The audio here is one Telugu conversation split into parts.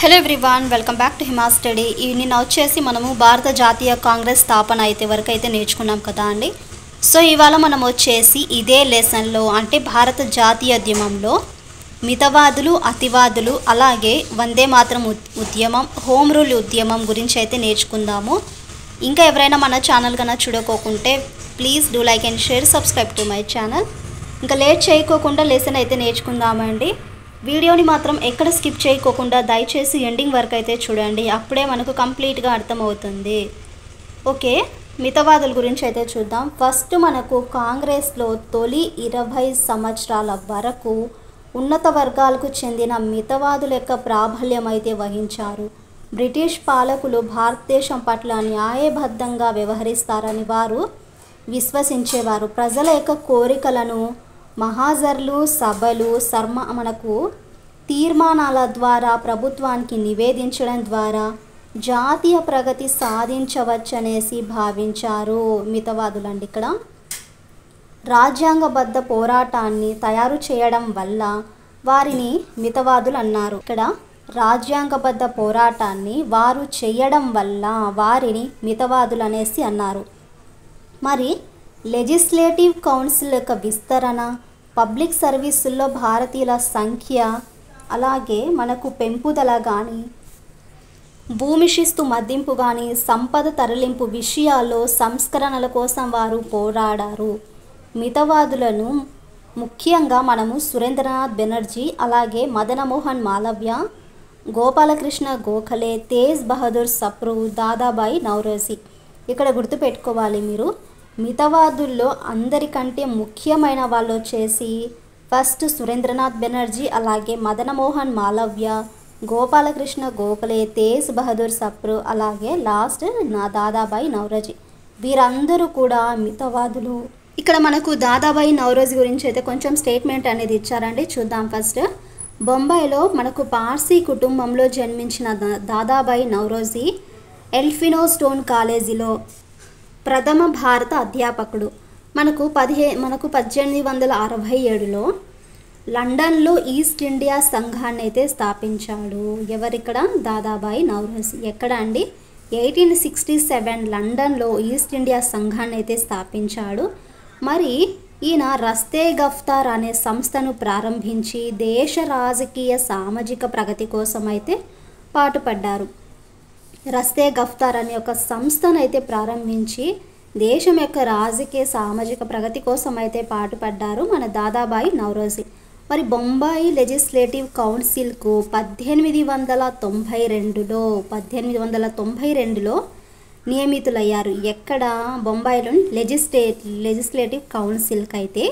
Hello everyone, welcome back to Hima study. నిన్న వచ్చేసి మనము భారత జాతీయ కాంగ్రెస్ స్థాపన వరకు అయితే నేర్చుకున్నాం కదా అండి. సో ఇవాళ మనం వచ్చేసి ఇదే లెసన్లో అంటే భారత జాతీయోద్యమంలో మితవాదులు, అతివాదులు, అలాగే వందే మాతరం ఉద్యమం, హోమ్ రూల్ ఉద్యమం గురించి అయితే నేర్చుకుందాము. ఇంకా ఎవరైనా మన ఛానల్ కన్నా చూడకోకుంటే please do like and share, subscribe to my channel. ఇంకా లేట్ చేయకోకుండా లెసన్ అయితే నేర్చుకుందామండి. వీడియోని మాత్రం ఎక్కడ స్కిప్ చేయకోకుండా దయచేసి ఎండింగ్ వరకు అయితే చూడండి, అప్పుడే మనకు కంప్లీట్గా అర్థమవుతుంది. ఓకే, మితవాదుల గురించి అయితే చూద్దాం. ఫస్ట్ మనకు కాంగ్రెస్లో తొలి 20 సంవత్సరాల వరకు ఉన్నత వర్గాలకు చెందిన మితవాదుల యొక్క ప్రాబల్యం అయితే వహించారు. బ్రిటిష్ పాలకులు భారతదేశం పట్ల న్యాయబద్ధంగా వ్యవహరిస్తారని వారు విశ్వసించేవారు. ప్రజల యొక్క కోరికలను మహాజర్లు, సభలు, మనకు తీర్మానాల ద్వారా ప్రభుత్వానికి నివేదించడం ద్వారా జాతీయ ప్రగతి సాధించవచ్చనేసి భావించారు మితవాదులండి. ఇక్కడ రాజ్యాంగబద్ధ పోరాటాన్ని తయారు చేయడం వల్ల వారిని మితవాదులు అన్నారు. ఇక్కడ రాజ్యాంగబద్ధ పోరాటాన్ని వారు చేయడం వల్ల వారిని మితవాదులు అనేసి అన్నారు. మరి లెజిస్లేటివ్ కౌన్సిల్ యొక్క విస్తరణ, పబ్లిక్ సర్వీసుల్లో భారతీయుల సంఖ్య, అలాగే మనకు పెంపుదల కానీ, భూమి శిస్తు మదింపు కానీ, సంపద తరలింపు విషయాల్లో సంస్కరణల కోసం వారు పోరాడారు. మితవాదులను ముఖ్యంగా మనము సురేంద్రనాథ్ బెనర్జీ, అలాగే మదనమోహన్ మాలవ్య, గోపాలకృష్ణ గోఖలే, తేజ్ బహదూర్ సప్రు, దాదాబాయి నౌరోజీ ఇక్కడ గుర్తుపెట్టుకోవాలి మీరు. మితవాదుల్లో అందరికంటే ముఖ్యమైన వాళ్ళు వచ్చేసి ఫస్ట్ సురేంద్రనాథ్ బెనర్జీ, అలాగే మదనమోహన్ మాలవ్య, గోపాలకృష్ణ గోఖలే, తేజ్ బహదూర్ సప్రు, అలాగే లాస్ట్ దాదాబాయి నౌరోజీ. వీరందరూ కూడా మితవాదులు. ఇక్కడ మనకు దాదాబాయి నౌరోజీ గురించి అయితే కొంచెం స్టేట్మెంట్ అనేది ఇచ్చారండి, చూద్దాం. ఫస్ట్, బొంబాయిలో మనకు పార్సీ కుటుంబంలో జన్మించిన దాదాబాయి నౌరోజీ ఎల్ఫినోస్టోన్ కాలేజీలో ప్రథమ భారత అధ్యాపకుడు. మనకు 1867లో లండన్లో ఈస్ట్ ఇండియా సంఘాన్ని అయితే స్థాపించాడు. ఎవరిక్కడ? దాదాబాయి నౌరోజీ. ఎక్కడ అండి? 1867 లండన్లో ఈస్ట్ ఇండియా సంఘాన్ని అయితే స్థాపించాడు. మరి ఈయన రస్తే గఫ్తార్ అనే సంస్థను ప్రారంభించి దేశ రాజకీయ సామాజిక ప్రగతి కోసం అయితే పాటుపడ్డారు. రస్తే గఫ్తార్ అనే ఒక సంస్థను అయితే ప్రారంభించి దేశం యొక్క రాజకీయ సామాజిక ప్రగతి కోసం అయితే పాటుపడ్డారు మన దాదాబాయి నౌరోజీ. మరి బొంబాయి లెజిస్లేటివ్ కౌన్సిల్కు 1892లో నియమితులయ్యారు. ఎక్కడ? బొంబాయిలోని లెజిస్లేటివ్ కౌన్సిల్కి అయితే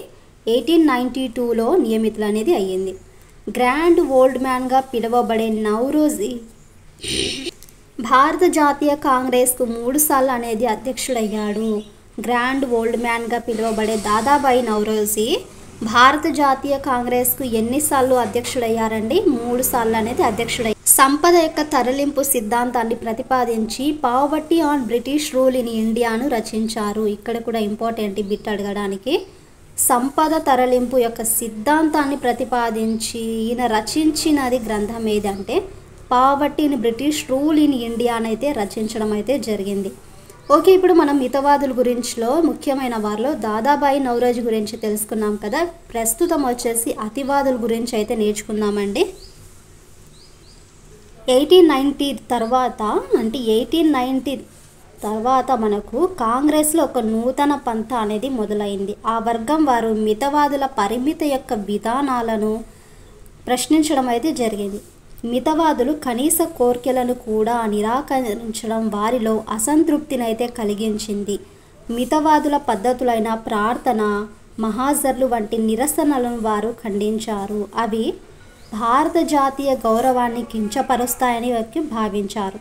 1892లో నియమితులు అనేది అయ్యింది. గ్రాండ్ ఓల్డ్ మ్యాన్గా పిలువబడే నౌరోజీ భారత జాతీయ కాంగ్రెస్కు 3 సార్లు అనేది అధ్యక్షుడయ్యాడు. గ్రాండ్ ఓల్డ్ మ్యాన్గా పిలువబడే దాదాబాయి నౌరోజీ భారత జాతీయ కాంగ్రెస్కు ఎన్నిసార్లు అధ్యక్షుడయ్యారండి? 3 సార్లు అనేది అధ్యక్షుడయ్యారు. సంపద యొక్క తరలింపు సిద్ధాంతాన్ని ప్రతిపాదించి poverty on British rule in ఇండియాను రచించారు. ఇక్కడ కూడా ఇంపార్టెంట్ బిట్ అడగడానికి. సంపద తరలింపు యొక్క సిద్ధాంతాన్ని ప్రతిపాదించి ఈయన రచించినది గ్రంథం ఏదంటే పావర్టీని బ్రిటిష్ రూల్ ఇన్ ఇండియానైతే రచించడం అయితే జరిగింది. ఓకే, ఇప్పుడు మనం మితవాదుల గురించిలో ముఖ్యమైన వారిలో దాదాబాయి నౌరోజీ గురించి తెలుసుకున్నాం కదా. ప్రస్తుతం వచ్చేసి అతివాదుల గురించి అయితే నేర్చుకుందామండి. 1890 తర్వాత మనకు కాంగ్రెస్లో ఒక నూతన పంథ అనేది మొదలైంది. ఆ వర్గం వారు మితవాదుల పరిమిత యొక్క విధానాలను ప్రశ్నించడం అయితే జరిగింది. మితవాదులు కనీస కోర్కెలను కూడా నిరాకరించడం వారిలో అసంతృప్తినైతే కలిగించింది. మితవాదుల పద్ధతులైన ప్రార్థన, మహాజర్లు వంటి నిరసనలను వారు ఖండించారు. అవి భారత జాతీయ గౌరవాన్ని కించపరుస్తాయని భావించారు.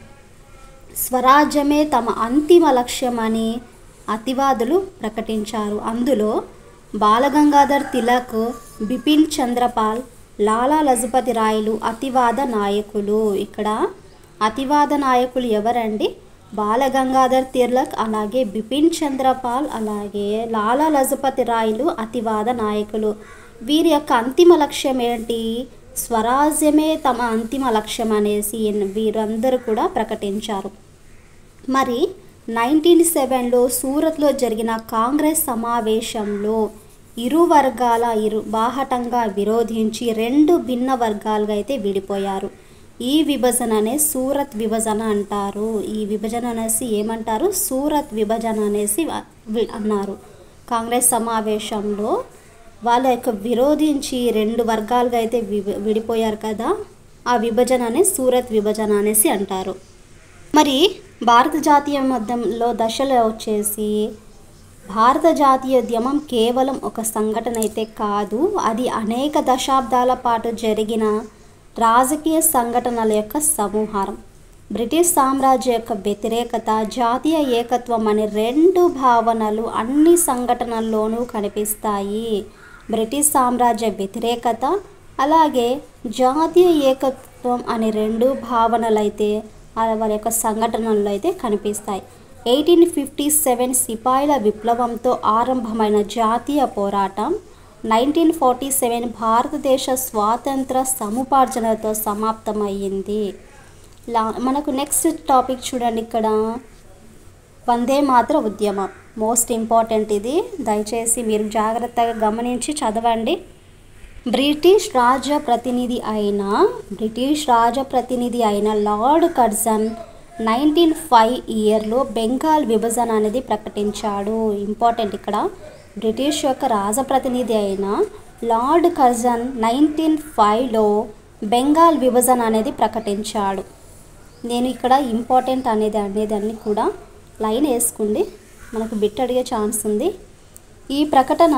స్వరాజ్యమే తమ అంతిమ లక్ష్యమని అతివాదులు ప్రకటించారు. అందులో బాలగంగాధర్ తిలక్, బిపిన్ చంద్రపాల్, లాలా లజపతి రాయ్లు అతివాద నాయకులు. ఇక్కడ అతివాద నాయకులు ఎవరండి? బాలగంగాధర్ తిలక్, అలాగే బిపిన్ చంద్రపాల్, అలాగే లాలా లజపతి రాయ్లు అతివాద నాయకులు. వీరి యొక్క అంతిమ లక్ష్యం ఏంటి? స్వరాజ్యమే తమ అంతిమ లక్ష్యం అనేసి వీరందరూ కూడా ప్రకటించారు. మరి 1907లో సూరత్లో జరిగిన కాంగ్రెస్ సమావేశంలో ఇరు వర్గాల బాహటంగా విరోధించి 2 భిన్న వర్గాలుగా అయితే విడిపోయారు. ఈ విభజననే సూరత్ విభజన అంటారు. ఈ విభజన అనేసి ఏమంటారు? సూరత్ విభజన అనేసి అన్నారు. కాంగ్రెస్ సమావేశంలో వాళ్ళ యొక్క విరోధించి 2 వర్గాలుగా అయితే విడిపోయారు కదా, ఆ విభజననే సూరత్ విభజన అనేసి అంటారు. మరి భారత జాతీయోద్యమంలో దశలో వచ్చేసి భారత జాతీయోద్యమం కేవలం ఒక సంఘటన అయితే కాదు, అది అనేక దశాబ్దాల పాటు జరిగిన రాజకీయ సంఘటనల యొక్క సమూహారం. బ్రిటిష్ సామ్రాజ్య యొక్క వ్యతిరేకత, జాతీయ ఏకత్వం అనే 2 భావనలు అన్ని సంఘటనల్లోనూ కనిపిస్తాయి. బ్రిటిష్ సామ్రాజ్య వ్యతిరేకత అలాగే జాతీయ ఏకత్వం అనే 2 భావనలు అయితే వాళ్ళ యొక్క సంఘటనల్లో అయితే కనిపిస్తాయి. 1857 సిపాయిల విప్లవంతో ఆరంభమైన జాతీయ పోరాటం 1947 భారతదేశ స్వాతంత్ర సముపార్జనతో సమాప్తమయ్యింది. మనకు నెక్స్ట్ టాపిక్ చూడండి. ఇక్కడ వందే మాతర ఉద్యమం మోస్ట్ ఇంపార్టెంట్. ఇది దయచేసి మీరు జాగ్రత్తగా గమనించి చదవండి. బ్రిటిష్ రాజప్రతినిధి అయిన లార్డ్ కర్జన్ 1905 ఇయర్లో బెంగాల్ విభజన అనేది ప్రకటించాడు. ఇంపార్టెంట్ ఇక్కడ. బ్రిటిష్ యొక్క రాజప్రతినిధి అయిన లార్డ్ కర్జన్ 1905లో బెంగాల్ విభజన అనేది ప్రకటించాడు. నేను ఇక్కడ ఇంపార్టెంట్ అనేదాన్ని కూడా లైన్ వేసుకోండి, మనకు బిట్ అడిగే ఛాన్స్ ఉంది. ఈ ప్రకటన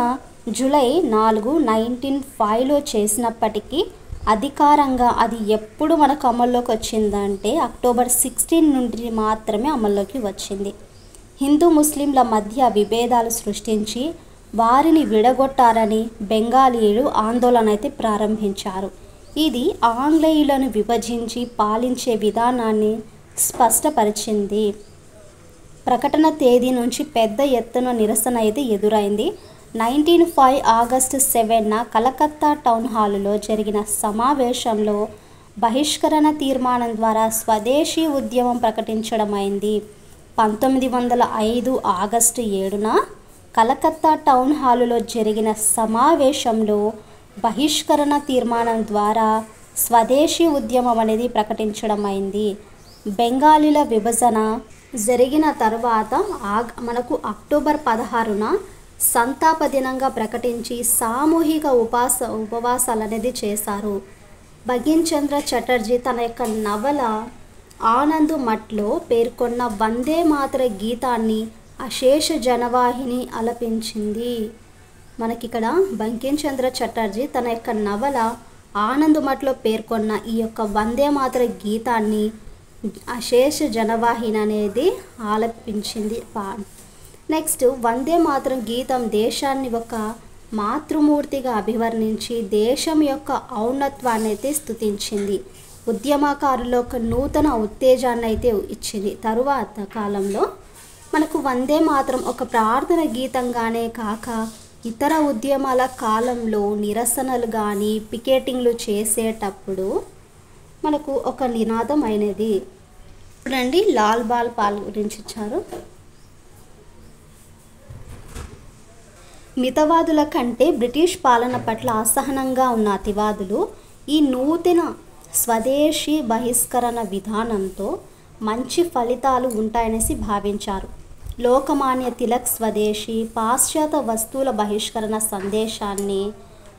జూలై 4, 1905లో చేసినప్పటికీ అధికారంగా అది ఎప్పుడు మనకు అమల్లోకి వచ్చిందంటే అక్టోబర్ 16 నుండి మాత్రమే అమల్లోకి వచ్చింది. హిందూ ముస్లింల మధ్య విభేదాలు సృష్టించి వారిని విడగొట్టారని బెంగాలీలు ఆందోళన అయితే ప్రారంభించారు. ఇది ఆంగ్లేయులను విభజించి పాలించే విధానాన్ని స్పష్టపరిచింది. ప్రకటన తేదీ నుంచి పెద్ద ఎత్తున నిరసన అయితే ఎదురైంది. 1905 ఆగస్టు 7న కలకత్తా టౌన్ హాలులో జరిగిన సమావేశంలో బహిష్కరణ తీర్మానం ద్వారా స్వదేశీ ఉద్యమం ప్రకటించడమైంది. 1905 ఆగస్టు 7న కలకత్తా టౌన్ హాలులో జరిగిన సమావేశంలో బహిష్కరణ తీర్మానం ద్వారా స్వదేశీ ఉద్యమం అనేది ప్రకటించడమైంది. బెంగాలీల విభజన జరిగిన తర్వాత మనకు అక్టోబర్ 16న సంతాప దినంగా ప్రకటించి సామూహిక ఉపవాసాలు అనేది చేశారు. బంకిం చంద్ర చటర్జీ తన యొక్క నవల ఆనంద్ మఠ్లో పేర్కొన్న వందే మాతర గీతాన్ని అశేష జనవాహిని ఆలపించింది. మనకిక్కడ బంకిం చంద్ర చటర్జీ తన యొక్క నవల ఆనంద్ మఠ్లో పేర్కొన్న ఈ యొక్క వందే మాతర గీతాన్ని అశేష జనవాహిని అనేది ఆలపించింది. నెక్స్ట్ వందే మాతరం గీతం దేశాన్ని ఒక మాతృమూర్తిగా అభివర్ణించి దేశం యొక్క ఔన్నత్వాన్ని అయితే స్తుతించింది. ఉద్యమకారులు ఒక నూతన ఉత్తేజాన్ని అయితే ఇచ్చింది. తరువాత కాలంలో మనకు వందే మాతరం ఒక ప్రార్థన గీతంగానే కాక ఇతర ఉద్యమాల కాలంలో నిరసనలు కానీ పికెటింగ్లు చేసేటప్పుడు మనకు ఒక నినాదం అయినది. చూడండి, లాల్ బాల్ పాల్ గురించి ఇచ్చారు. మితవాదుల కంటే బ్రిటిష్ పాలన పట్ల అసహనంగా ఉన్న అతివాదులు ఈ నూతన స్వదేశీ బహిష్కరణ విధానంతో మంచి ఫలితాలు ఉంటాయనేసి భావించారు. లోకమాన్య తిలక్ స్వదేశీ పాశ్చాత్య వస్తువుల బహిష్కరణ సందేశాన్ని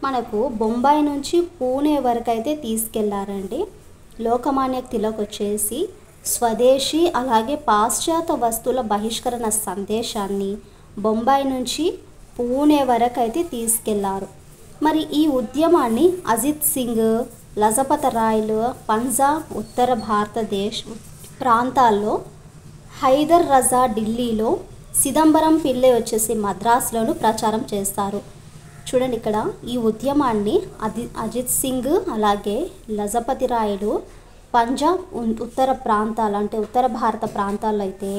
మనకు బొంబాయి నుంచి పూణే వరకు అయితే తీసుకెళ్లారండి. లోకమాన్య తిలక్ వచ్చేసి స్వదేశీ అలాగే పాశ్చాత్య వస్తువుల బహిష్కరణ సందేశాన్ని బొంబాయి నుంచి పూణే వరకు అయితే తీసుకెళ్లారు. మరి ఈ ఉద్యమాన్ని అజిత్ సింగ్, లజపత్ రాయ్లు పంజాబ్, ఉత్తర భారతదేశ్ ప్రాంతాల్లో, హైదర్ రజా ఢిల్లీలో, చిదంబరం పిల్లై వచ్చేసి మద్రాసులోను ప్రచారం చేస్తారు. చూడండి, ఇక్కడ ఈ ఉద్యమాన్ని అజిత్ సింగ్ అలాగే లజపతి రాయుడు పంజాబ్, ఉత్తర ప్రాంతాలు అంటే ఉత్తర భారత ప్రాంతాల్లో అయితే,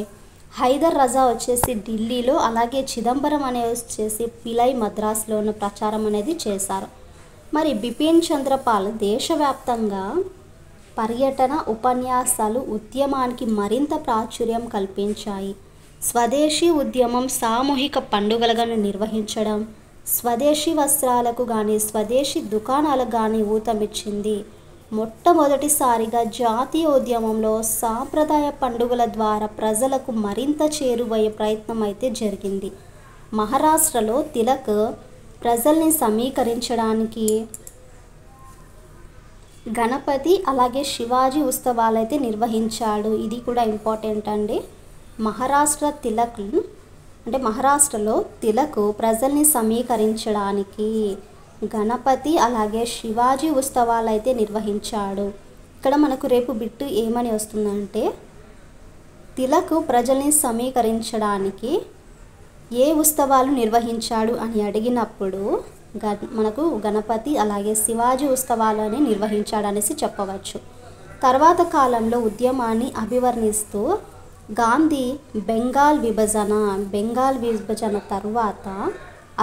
హైదర్ రజా వచ్చేసి ఢిల్లీలో అలాగే చిదంబరం అనే వచ్చేసి పిలై మద్రాసులోను ప్రచారం అనేది చేశారు. మరి బిపిన్ చంద్రపాల్ దేశవ్యాప్తంగా పర్యటన ఉపన్యాసాలు ఉద్యమానికి మరింత ప్రాచుర్యం కల్పించాయి. స్వదేశీ ఉద్యమం సామూహిక పండుగలుగా నిర్వహించడం, స్వదేశీ వస్త్రాలకు కానీ స్వదేశీ దుకాణాలకు కానీ ఊతమిచ్చింది. మొట్టమొదటిసారిగా జాతీయ ఉద్యమంలో సాంప్రదాయ పండుగల ద్వారా ప్రజలకు మరింత చేరువయ్యే ప్రయత్నం అయితే జరిగింది. మహారాష్ట్రలో తిలక్ ప్రజల్ని సమీకరించడానికి గణపతి అలాగే శివాజీ ఉత్సవాలు అయితే నిర్వహించాడు. ఇది కూడా ఇంపార్టెంట్ అండి. మహారాష్ట్రలో తిలక్ ప్రజల్ని సమీకరించడానికి గణపతి అలాగే శివాజీ ఉత్సవాలు అయితే నిర్వహించాడు. ఇక్కడ మనకు రేపు బిట్టు ఏమని వస్తుందంటే, తిలక్ ప్రజల్ని సమీకరించడానికి ఏ ఉత్సవాలు నిర్వహించాడు అని అడిగినప్పుడు మనకు గణపతి అలాగే శివాజీ ఉత్సవాలు అని నిర్వహించాడు అనేసి చెప్పవచ్చు. తర్వాత కాలంలో ఉద్యమాన్ని అభివర్ణిస్తూ గాంధీ బెంగాల్ విభజన తర్వాత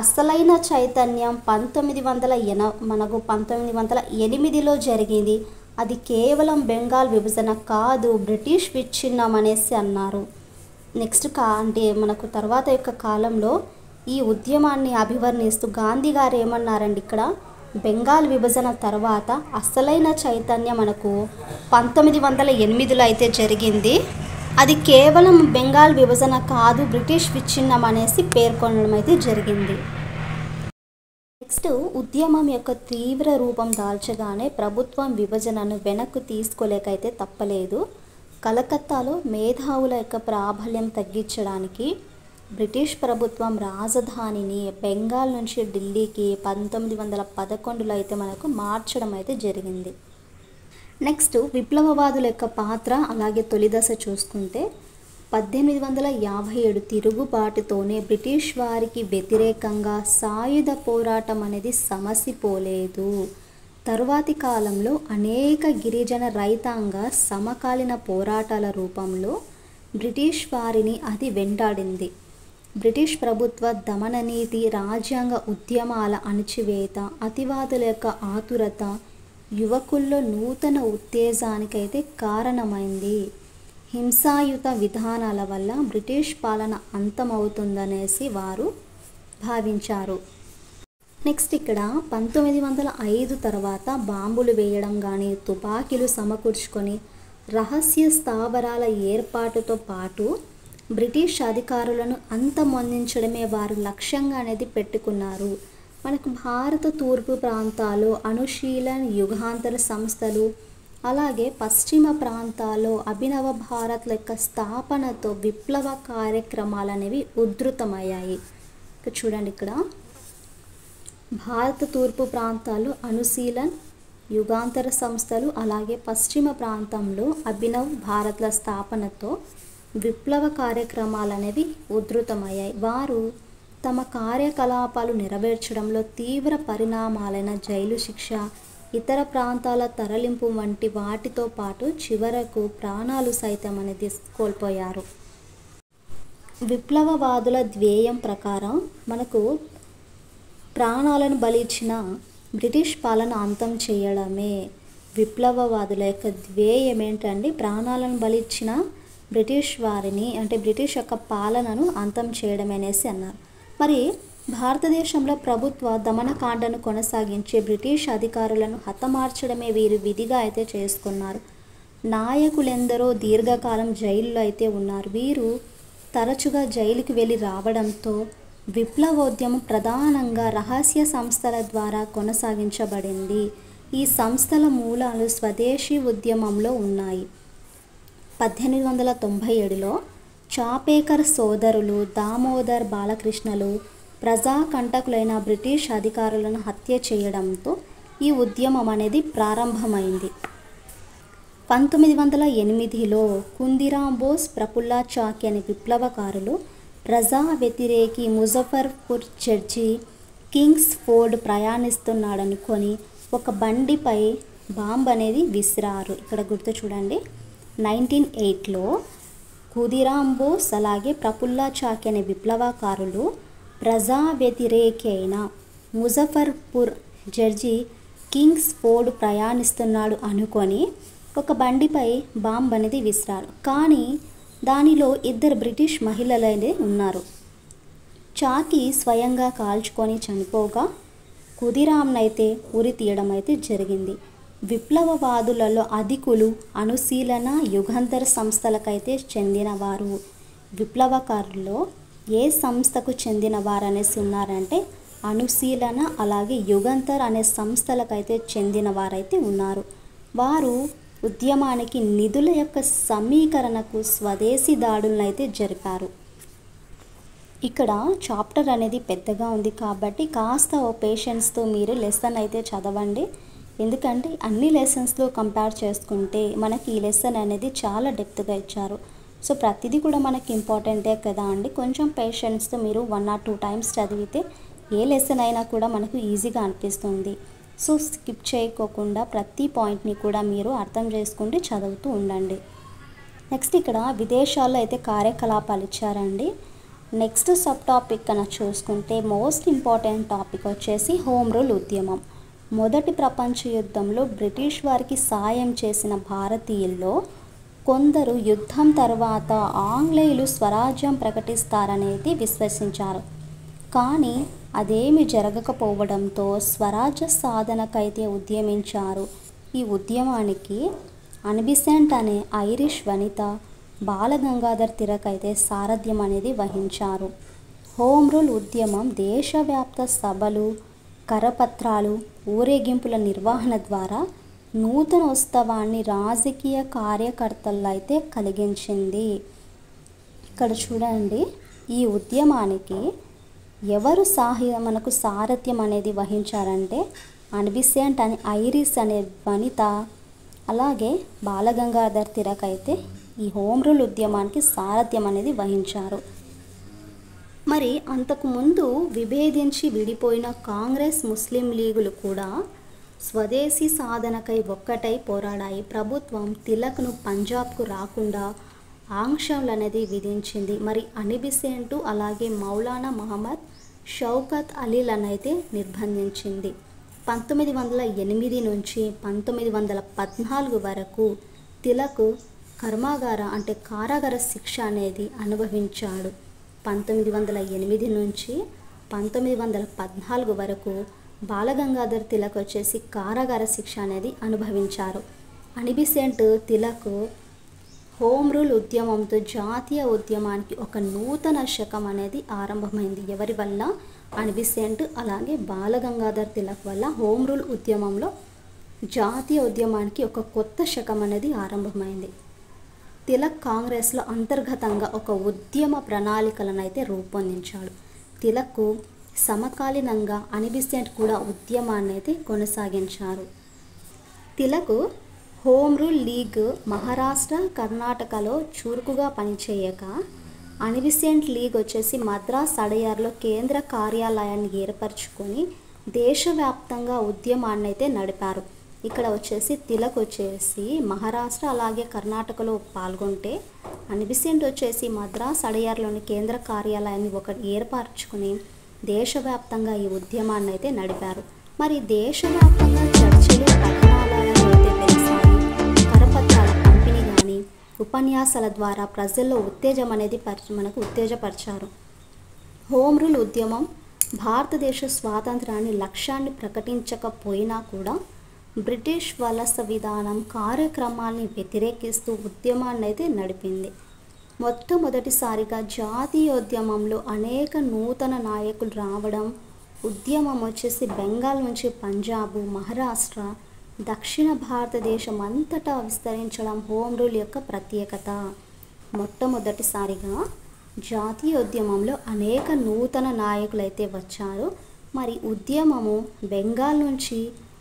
అసలైన చైతన్యం 1908లో జరిగింది. అది కేవలం బెంగాల్ విభజన కాదు, బ్రిటిష్ విచ్ఛిన్నం అనేసి అన్నారు. నెక్స్ట్ మనకు తర్వాత యొక్క కాలంలో ఈ ఉద్యమాన్ని అభివర్ణిస్తూ గాంధీ గారు ఏమన్నారండి, ఇక్కడ బెంగాల్ విభజన తర్వాత అసలైన చైతన్యం మనకు 1908లో అయితే జరిగింది. అది కేవలం బెంగాల్ విభజన కాదు, బ్రిటిష్ విచ్ఛిన్నం అనేసి పేర్కొనడం అయితే జరిగింది. నెక్స్ట్ ఉద్యమం యొక్క తీవ్ర రూపం దాల్చగానే ప్రభుత్వం విభజనను వెనక్కు తీసుకోలేకైతే తప్పలేదు. కలకత్తాలో మేధావుల యొక్క ప్రాబల్యం తగ్గించడానికి బ్రిటిష్ ప్రభుత్వం రాజధానిని బెంగాల్ నుంచి ఢిల్లీకి 1911లో అయితే మనకు మార్చడం అయితే జరిగింది. నెక్స్ట్ విప్లవవాదుల యొక్క పాత్ర అలాగే తొలి దశ చూసుకుంటే 1857 తిరుగుబాటుతోనే బ్రిటిష్ వారికి వ్యతిరేకంగా సాయుధ పోరాటం అనేది సమసిపోలేదు. తరువాతి కాలంలో అనేక గిరిజన రైతాంగ సమకాలీన పోరాటాల రూపంలో బ్రిటిష్ వారిని అది వెంటాడింది. బ్రిటిష్ ప్రభుత్వ దమన నీతి, రాజ్యాంగ ఉద్యమాల అణచివేత, అతివాదుల యొక్క ఆతురత యువకుల్లో నూతన ఉత్తేజానికైతే కారణమైంది. హింసాయుత విధానాల వల్ల బ్రిటిష్ పాలన అంతమవుతుందనేసి వారు భావించారు. నెక్స్ట్ ఇక్కడ 1905 తర్వాత బాంబులు వేయడం కానీ, తుపాకీలు సమకూర్చుకొని రహస్య స్థావరాల ఏర్పాటుతో పాటు బ్రిటిష్ అధికారులను అంతమొందించడమే వారు లక్ష్యంగా అనేది పెట్టుకున్నారు. మనకు భారత తూర్పు ప్రాంతాల్లో అనుశీలన్, యుగాంతర సంస్థలు అలాగే పశ్చిమ ప్రాంతాల్లో అభినవ భారత్ యొక్క స్థాపనతో విప్లవ కార్యక్రమాలు అనేవి ఉధృతమయ్యాయి. చూడండి, ఇక్కడ భారత తూర్పు ప్రాంతాల్లో అనుశీలన్, యుగాంతర సంస్థలు అలాగే పశ్చిమ ప్రాంతంలో అభినవ్ భారత్ల స్థాపనతో విప్లవ కార్యక్రమాలు అనేవి ఉధృతమయ్యాయి. వారు తమ కార్యకలాపాలు నెరవేర్చడంలో తీవ్ర పరిణామాలైన జైలు శిక్ష, ఇతర ప్రాంతాల తరలింపు వంటి వాటితో పాటు చివరకు ప్రాణాలు సైతం అనేది కోల్పోయారు. విప్లవవాదుల ధ్యేయం ప్రకారం మనకు ప్రాణాలను బలిచ్చిన బ్రిటిష్ పాలన అంతం చేయడమే. విప్లవవాదుల యొక్క ధ్యేయం ఏంటండి, ప్రాణాలను బలిచ్చిన బ్రిటిష్ వారిని అంటే బ్రిటిష్ యొక్క పాలనను అంతం చేయడమే అనేసి అన్నారు. మరి భారతదేశంలో ప్రభుత్వ దమనకాండను కొనసాగించే బ్రిటిష్ అధికారులను హతమార్చడమే వీరు విధిగా అయితే చేసుకున్నారు. నాయకులెందరో దీర్ఘకాలం జైల్లో అయితే ఉన్నారు. వీరు తరచుగా జైలుకి వెళ్ళి రావడంతో విప్లవోద్యమం ప్రధానంగా రహస్య సంస్థల ద్వారా కొనసాగించబడింది. ఈ సంస్థల మూలాలు స్వదేశీ ఉద్యమంలో ఉన్నాయి. 1897లో చాపేకర్ సోదరులు దామోదర్ బాలకృష్ణలు ప్రజాకంటకులైన బ్రిటిష్ అధికారులను హత్య చేయడంతో ఈ ఉద్యమం అనేది ప్రారంభమైంది. 1908లో కుందీరామ్ బోస్, ప్రఫుల్ల చాకి అనే విప్లవకారులు ప్రజా వ్యతిరేకి ముజఫర్పూర్ జడ్జి కింగ్స్ ఫోర్డ్ ప్రయాణిస్తున్నాడనుకొని ఒక బండిపై బాంబు అనేది విసిరారు. ఇక్కడ గుర్తు చూడండి, 1908లో క్షుదీరామ్ బోస్ అలాగే ప్రఫుల్ల చాకి అనే విప్లవకారులు ప్రజా వ్యతిరేకి అయిన ముజఫర్పూర్ జడ్జి కింగ్స్ ఫోర్డ్ ప్రయాణిస్తున్నాడు అనుకొని ఒక బండిపై బాంబ్ అనేది విసిరారు. కానీ దానిలో 2 బ్రిటిష్ మహిళలనే ఉన్నారు. చాకి స్వయంగా కాల్చుకొని చనిపోగా ఖుదీరామ్నైతే ఉరి తీయడం అయితే జరిగింది. విప్లవవాదులలో అధికులు అనుశీలన యుగంధర్ సంస్థలకైతే చెందినవారు. విప్లవకారుల్లో ఏ సంస్థకు చెందిన వారనేసి ఉన్నారంటే అనుశీలన అలాగే యుగంధర్ అనే సంస్థలకైతే చెందిన వారైతే ఉన్నారు. వారు ఉద్యమానికి నిధుల యొక్క సమీకరణకు స్వదేశీ దాడులను అయితే జరిపారు. ఇక్కడ చాప్టర్ అనేది పెద్దగా ఉంది కాబట్టి కాస్త ఓ పేషెన్స్తో మీరు లెసన్ అయితే చదవండి. ఎందుకంటే అన్ని లెసన్స్లో కంపేర్ చేసుకుంటే మనకి ఈ లెసన్ అనేది చాలా డెప్త్గా ఇచ్చారు. సో ప్రతిదీ కూడా మనకి ఇంపార్టెంటే కదా అండి. కొంచెం పేషెన్స్తో మీరు 1 or 2 times చదివితే ఏ లెసన్ అయినా కూడా మనకు ఈజీగా అనిపిస్తుంది. సో స్కిప్ చేయకోకుండా ప్రతి పాయింట్ని కూడా మీరు అర్థం చేసుకుంటూ చదువుతూ ఉండండి. నెక్స్ట్ ఇక్కడ విదేశాల్లో అయితే కార్యకలాపాలు ఇచ్చారండి. నెక్స్ట్ సబ్ టాపిక్ కన్నా చూసుకుంటే మోస్ట్ ఇంపార్టెంట్ టాపిక్ వచ్చేసి హోమ్ రూల్ ఉద్యమం. మొదటి ప్రపంచ యుద్ధంలో బ్రిటిష్ వారికి సాయం చేసిన భారతీయుల్లో కొందరు యుద్ధం తర్వాత ఆంగ్లేయులు స్వరాజ్యం ప్రకటిస్తారనేది విశ్వసించారు. కానీ అదేమి జరగకపోవడంతో స్వరాజ్య సాధనకైతే ఉద్యమించారు. ఈ ఉద్యమానికి అన్బిసెంట్ అనే ఐరిష్ వనిత బాలగంగాధర్ తిలక్ అయితే సారథ్యం అనేది వహించారు. హోమ్ రూల్ ఉద్యమం దేశవ్యాప్త సభలు, కరపత్రాలు, ఊరేగింపుల నిర్వహణ ద్వారా నూతన ఉత్సవాన్ని రాజకీయ కార్యకర్తల్లో అయితే కలిగించింది. ఇక్కడ చూడండి, ఈ ఉద్యమానికి ఎవరు మనకు సారథ్యం అనేది వహించారంటే అన్బిసెంట్ అనే ఐరిష్ అనే వనిత అలాగే బాలగంగాధర్ తిలక్ అయితే ఈ హోమ్ రూల్ ఉద్యమానికి సారథ్యం అనేది వహించారు. మరి అంతకుముందు విభేదించి విడిపోయిన కాంగ్రెస్, ముస్లిం లీగులు కూడా స్వదేశీ సాధనకై ఒక్కటై పోరాడాయి. ప్రభుత్వం తిలక్ను పంజాబ్కు రాకుండా ఆంక్షలు అనేది విధించింది. మరి అన్బిసెంట్ అలాగే మౌలానా మహమ్మద్ షౌకత్ అలీలనైతే నిర్బంధించింది. 1908 నుంచి 1914 వరకు తిలక్ కారాగార శిక్ష అనేది అనుభవించాడు. 1908 నుంచి 1914 వరకు బాలగంగాధర్ తిలక్ వచ్చేసి కారాగార శిక్ష అనేది అనుభవించారు. అన్బిసెంట్ తిలక్ హోమ్ రూల్ ఉద్యమంతో జాతీయ ఉద్యమానికి ఒక నూతన శకం అనేది ఆరంభమైంది. ఎవరి వల్ల? అన్బిసెంట్ అలాగే బాలగంగాధర్ తిలక్ వల్ల హోమ్ రూల్ ఉద్యమంలో జాతీయ ఉద్యమానికి ఒక కొత్త శకం అనేది ఆరంభమైంది. తిలక్ కాంగ్రెస్లో అంతర్గతంగా ఒక ఉద్యమ ప్రణాళికలను అయితే రూపొందించాడు. తిలక్ సమకాలీనంగా అన్బిసెంట్ కూడా ఉద్యమాన్ని అయితే కొనసాగించారు. Tilak home rule league Maharashtra, కర్ణాటకలో చురుకుగా పనిచేయక అన్బిసెంట్ లీగ్ వచ్చేసి మద్రాస్ అడయార్లో కేంద్ర కార్యాలయాన్ని ఏర్పరచుకొని దేశవ్యాప్తంగా ఉద్యమాన్ని అయితే నడిపారు. ఇక్కడ వచ్చేసి తిలక్ వచ్చేసి మహారాష్ట్ర అలాగే కర్ణాటకలో పాల్గొంటే అన్బిసెంట్ వచ్చేసి మద్రాస్ అడయార్లోని కేంద్ర కార్యాలయాన్ని ఏర్పరచుకుని దేశవ్యాప్తంగా ఈ ఉద్యమాన్ని అయితే నడిపారు. మరి దేశవ్యాప్తంగా చర్చలు, పఠనాలయాలు అయితే పెరిగాయి. కరపత్రాల పంపిణీ కానీ ఉపన్యాసాల ద్వారా ప్రజల్లో ఉత్తేజం అనేది మనకు ఉత్తేజపరిచారు. హోమ్ రూల్ ఉద్యమం భారతదేశ స్వాతంత్రాన్ని లక్ష్యాన్ని ప్రకటించకపోయినా కూడా బ్రిటిష్ వలస విధానం కార్యక్రమాల్ని వ్యతిరేకిస్తూ ఉద్యమాన్ని అయితే నడిపింది. మొట్టమొదటిసారిగా జాతీయోద్యమంలో అనేక నూతన నాయకులు రావడం, ఉద్యమం వచ్చేసి బెంగాల్ నుంచి పంజాబ్, మహారాష్ట్ర, దక్షిణ భారతదేశం అంతటా విస్తరించడం హోమ్ రూల్ యొక్క ప్రత్యేకత. మొట్టమొదటిసారిగా జాతీయోద్యమంలో అనేక నూతన నాయకులు అయితే వచ్చారు. మరి ఉద్యమము బెంగాల్ నుంచి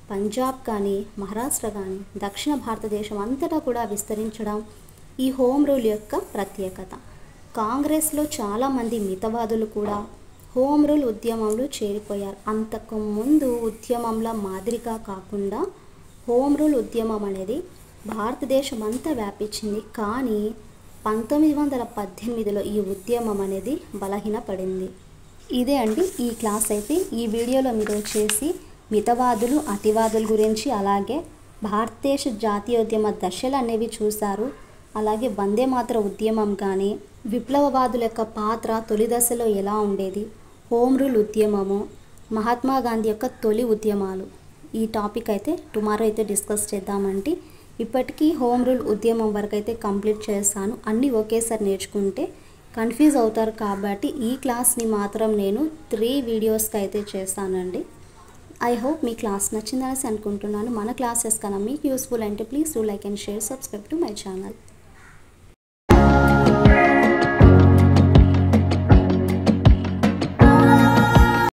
పంజాబ్ కానీ మహారాష్ట్ర కానీ దక్షిణ భారతదేశం అంతటా కూడా విస్తరించడం ఈ హోమ్ రూల్ యొక్క ప్రత్యేకత. కాంగ్రెస్లో చాలామంది మితవాదులు కూడా హోమ్ రూల్ ఉద్యమంలో చేరిపోయారు. అంతకుముందు ఉద్యమంలో మాదిరిగా కాకుండా హోమ్ రూల్ ఉద్యమం అనేది భారతదేశం అంతా వ్యాపించింది. కానీ 1918లో ఈ ఉద్యమం అనేది బలహీనపడింది. ఇదే అండి ఈ క్లాస్ అయితే. ఈ వీడియోలో మీరు వచ్చేసి మితవాదులు అతివాదుల గురించి, అలాగే భారతదేశ జాతీయోద్యమ దశలు అనేవి చూశారు. అలాగే వందే మాతర ఉద్యమం కానీ, విప్లవవాదుల యొక్క పాత్ర తొలి దశలో ఎలా ఉండేది, హోమ్ రూల్ ఉద్యమము, మహాత్మా గాంధీ యొక్క తొలి ఉద్యమాలు, ఈ టాపిక్ అయితే టుమారో అయితే డిస్కస్ చేద్దామండి. ఇప్పటికీ హోమ్ రూల్ ఉద్యమం వరకు అయితే కంప్లీట్ చేస్తాను. అన్నీ ఒకేసారి నేర్చుకుంటే కన్ఫ్యూజ్ అవుతారు కాబట్టి ఈ క్లాస్ని మాత్రం నేను 3 వీడియోస్కి అయితే చేస్తానండి. ఐ హోప్ మీ క్లాస్ నచ్చిందనేసి అనుకుంటున్నాను. మన క్లాసెస్ కన్నా మీకు యూస్ఫుల్ అంటే please do like and share, subscribe to my channel.